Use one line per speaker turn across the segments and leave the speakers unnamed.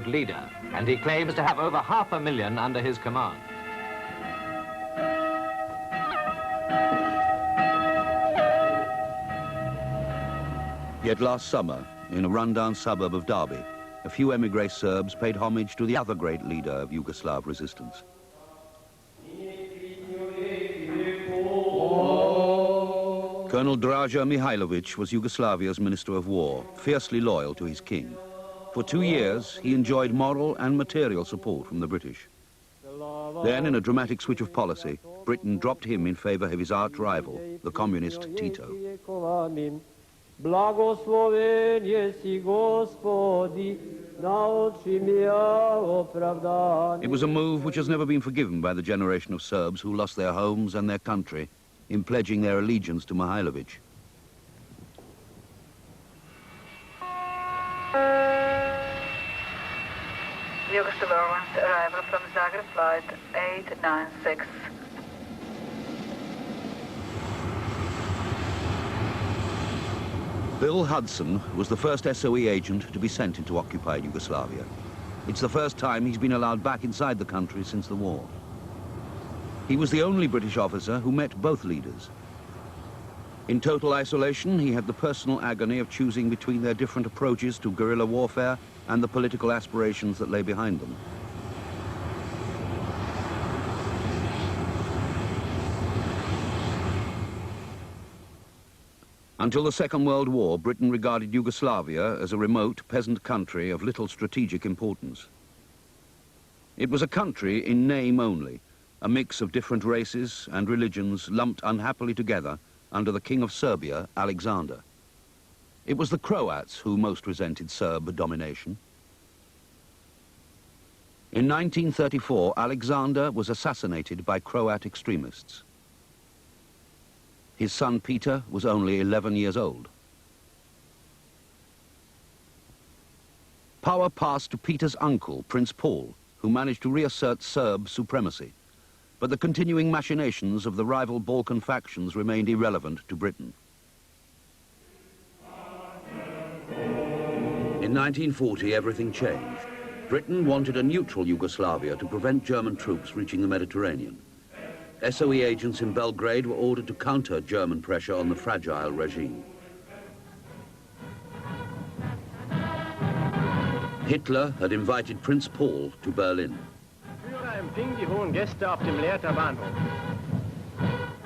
leader, and he claims to have over 500,000 under his command.
Yet last summer, in a rundown suburb of Derby, a few emigre Serbs paid homage to the other great leader of Yugoslav resistance. Colonel Dragoljub Milhailovíc was Yugoslavia's Minister of War, fiercely loyal to his king. For 2 years, he enjoyed moral and material support from the British. Then, in a dramatic switch of policy, Britain dropped him in favor of his arch rival, the Communist Tito. It was a move which has never been forgiven by the generation of Serbs who lost their homes and their country in pledging their allegiance to Mihailovic.
Yugoslav Airlines arrival from Zagreb flight 896.
Bill Hudson was the first SOE agent to be sent into occupied Yugoslavia. It's the first time he's been allowed back inside the country since the war. He was the only British officer who met both leaders. In total isolation, he had the personal agony of choosing between their different approaches to guerrilla warfare and the political aspirations that lay behind them. Until the Second World War, Britain regarded Yugoslavia as a remote peasant country of little strategic importance. It was a country in name only, a mix of different races and religions lumped unhappily together under the King of Serbia, Alexander. It was the Croats who most resented Serb domination. In 1934, Alexander was assassinated by Croat extremists. His son Peter was only 11 years old. Power passed to Peter's uncle, Prince Paul, who managed to reassert Serb supremacy. But the continuing machinations of the rival Balkan factions remained irrelevant to Britain. In 1940, everything changed. Britain wanted a neutral Yugoslavia to prevent German troops reaching the Mediterranean. SOE agents in Belgrade were ordered to counter German pressure on the fragile regime. Hitler had invited Prince Paul to Berlin.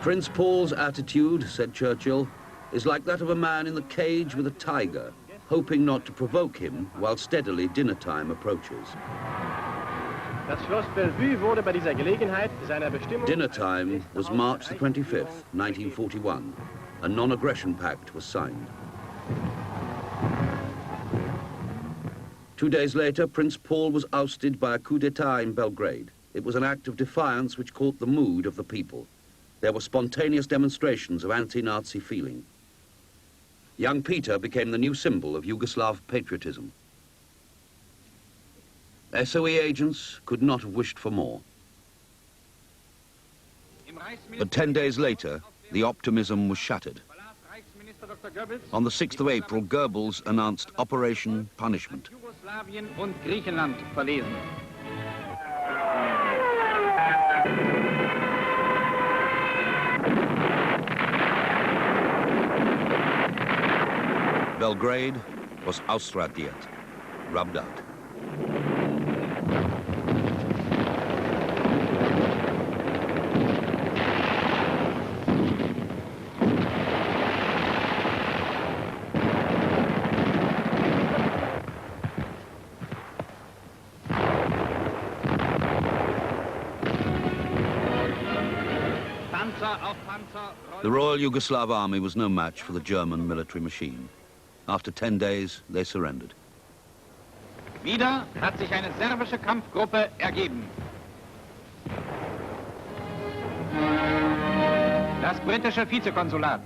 Prince Paul's attitude, said Churchill, is like that of a man in the cage with a tiger, hoping not to provoke him while steadily dinner time approaches. Dinner time was March the 25th, 1941. A non-aggression pact was signed. 2 days later, Prince Paul was ousted by a coup d'etat in Belgrade. It was an act of defiance which caught the mood of the people. There were spontaneous demonstrations of anti-Nazi feeling. Young Peter became the new symbol of Yugoslav patriotism. SOE agents could not have wished for more. But 10 days later, the optimism was shattered. On the 6th of April, Goebbels announced Operation Punishment. Belgrade was ausradiert, rubbed out. The Royal Yugoslav Army was no match for the German military machine. After 10 days, they surrendered.
Wieder hat sich eine serbische Kampfgruppe ergeben. Das britische Vizekonsulat.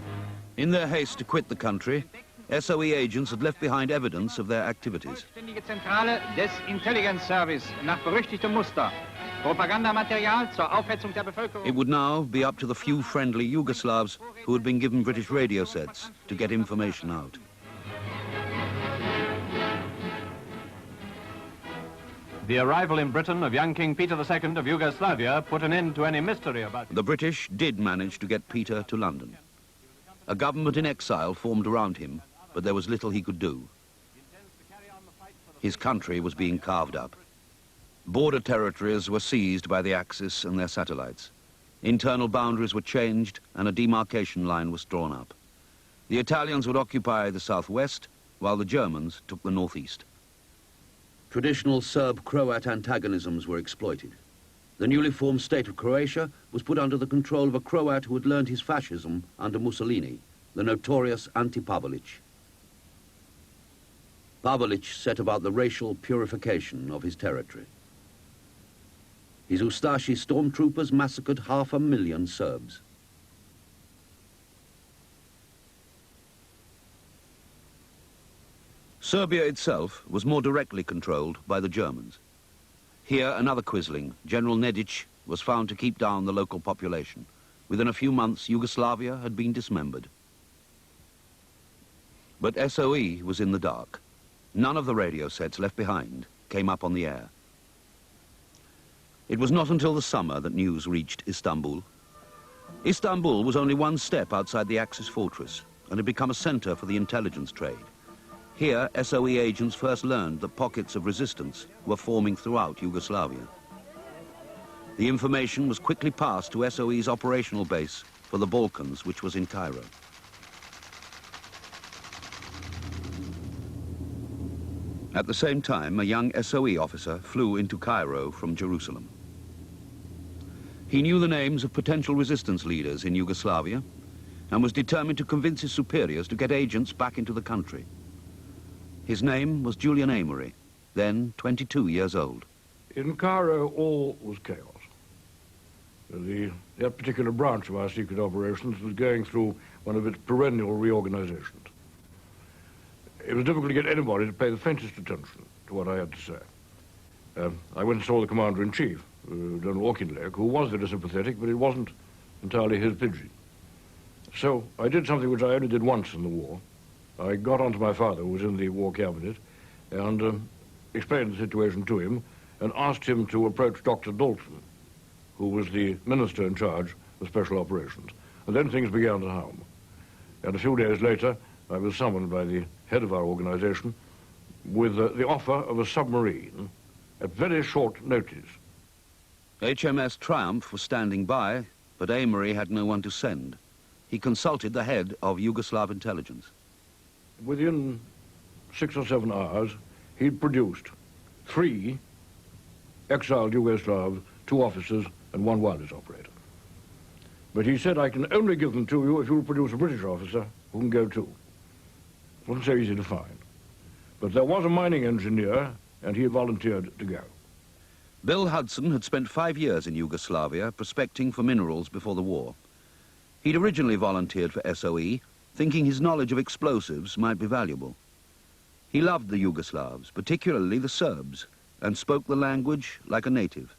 In their haste to quit the country, SOE agents had left behind evidence of their activities.
Vollständige Zentrale des Intelligence Service nach berüchtigtem Muster. Propagandamaterial zur Aufhetzung der Bevölkerung.
It would now be up to the few friendly Yugoslavs who had been given British radio sets to get information out.
The arrival in Britain of young King Peter II of Yugoslavia put an end to any mystery about...
The British did manage to get Peter to London. A government in exile formed around him, but there was little he could do. His country was being carved up. Border territories were seized by the Axis and their satellites. Internal boundaries were changed and a demarcation line was drawn up. The Italians would occupy the southwest, while the Germans took the northeast. Traditional Serb-Croat antagonisms were exploited. The newly formed state of Croatia was put under the control of a Croat who had learned his fascism under Mussolini, the notorious Ante Pavelic. Pavelic set about the racial purification of his territory. His Ustashi stormtroopers massacred 500,000 Serbs. Serbia itself was more directly controlled by the Germans. Here, another Quisling, General Nedic, was found to keep down the local population. Within a few months, Yugoslavia had been dismembered. But SOE was in the dark. None of the radio sets left behind came up on the air. It was not until the summer that news reached Istanbul. Istanbul was only one step outside the Axis fortress and had become a center for the intelligence trade. Here, SOE agents first learned that pockets of resistance were forming throughout Yugoslavia. The information was quickly passed to SOE's operational base for the Balkans, which was in Cairo. At the same time, a young SOE officer flew into Cairo from Jerusalem. He knew the names of potential resistance leaders in Yugoslavia and was determined to convince his superiors to get agents back into the country. His name was Julian Amery, then 22 years old.
In Cairo, all was chaos. That particular branch of our secret operations was going through one of its perennial reorganizations. It was difficult to get anybody to pay the faintest attention to what I had to say. I went and saw the commander-in-chief, General Auchinleck, who was very sympathetic, but it wasn't entirely his pidgin. So I did something which I only did once in the war. I got onto my father, who was in the war cabinet, and explained the situation to him and asked him to approach Dr. Dalton, who was the minister in charge of special operations. And then things began to hum. And a few days later, I was summoned by the head of our organization with the offer of a submarine at very short notice.
HMS Triumph was standing by, but Amery had no one to send. He consulted the head of Yugoslav intelligence.
Within 6 or 7 hours, he'd produced 3 exiled Yugoslavs, 2 officers, and 1 wireless operator. But he said, I can only give them to you if you'll produce a British officer who can go too. It wasn't so easy to find. But there was a mining engineer, and he had volunteered to go.
Bill Hudson had spent 5 years in Yugoslavia prospecting for minerals before the war. He'd originally volunteered for SOE, thinking his knowledge of explosives might be valuable. He loved the Yugoslavs, particularly the Serbs, and spoke the language like a native.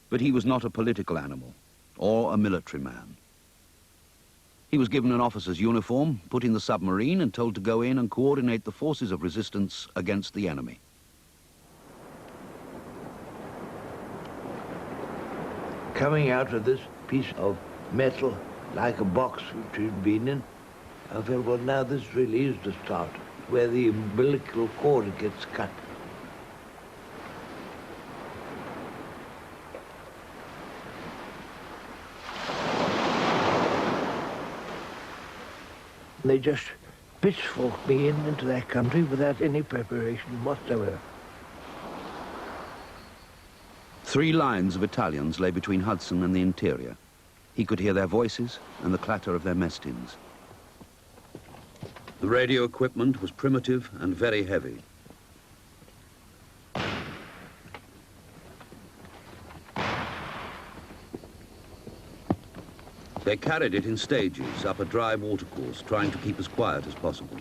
But he was not a political animal or a military man. He was given an officer's uniform, put in the submarine, and told to go in and coordinate the forces of resistance against the enemy.
Coming out of this piece of metal, like a box which we'd been in, I felt, well, now this really is the start, where the umbilical cord gets cut. They just pitchforked me into their country without any preparation whatsoever.
3 lines of Italians lay between Hudson and the interior. He could hear their voices and the clatter of their mess tins. The radio equipment was primitive and very heavy. They carried it in stages up a dry watercourse, trying to keep as quiet as possible.